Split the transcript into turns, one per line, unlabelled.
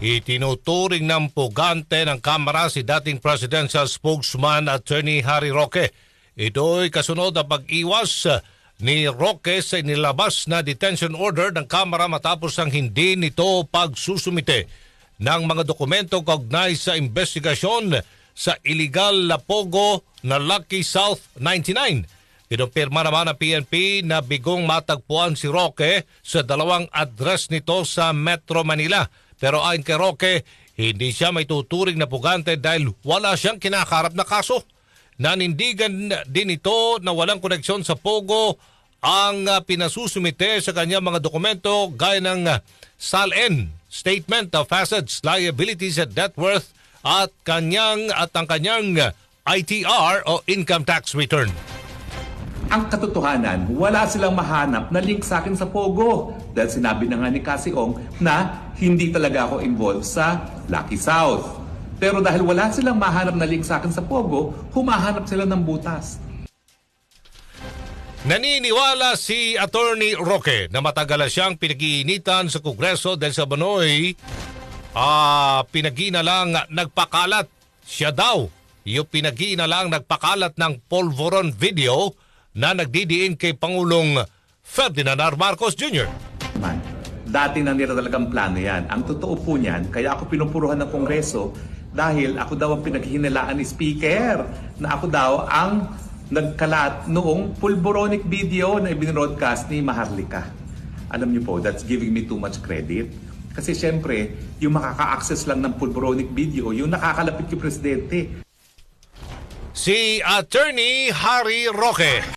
Itinuturing ng pugante ng Kamara si dating presidential spokesman Attorney Harry Roque. Ito'y kasunod ng pag-iwas ni Roque sa inilabas na detention order ng Kamara matapos ang hindi nito pagsusumite ng mga dokumento kaugnay sa investigasyon sa illegal na pogo na Lucky South 99. Kinumpirma naman ng PNP na bigong matagpuan si Roque sa dalawang address nito sa Metro Manila. Pero ayon kay Roque, hindi siya may tuturing na pugante dahil wala siyang kinakarap na kaso. Nanindigan din ito na walang koneksyon sa pogo ang pinasusumite sa kanyang mga dokumento gaya ng SALN, Statement of Assets, Liabilities at Net Worth at ang kanyang ITR o Income Tax Return.
Ang katotohanan, wala silang mahanap na link sa akin sa Pogo. Dahil sinabi na nga ni Cassie Ong na hindi talaga ako involved sa Lucky South. Pero dahil wala silang mahanap na link sa akin sa Pogo, humahanap sila ng butas.
Naniniwala si Attorney Roque na matagal na siyang pinag-iinitan sa Kongreso dahil sa Banoy pinag-iinalang nagpakalat. Siya daw yung pinag-iinalang nagpakalat ng polvoron video na nagdidiin kay Pangulong Ferdinand R. Marcos Jr.
Man, dati na nila talagang plano yan. Ang totoo po niyan, kaya ako pinupuruhan ng Kongreso dahil ako daw ang pinaghihinalaan ni Speaker na ako daw ang nagkalat noong pulboronic video na ibinroadcast ni Maharlika. Alam niyo po, that's giving me too much credit. Kasi syempre, yung makaka-access lang ng pulboronic video, yung nakakalapit kay Presidente.
Si Attorney Harry Roque.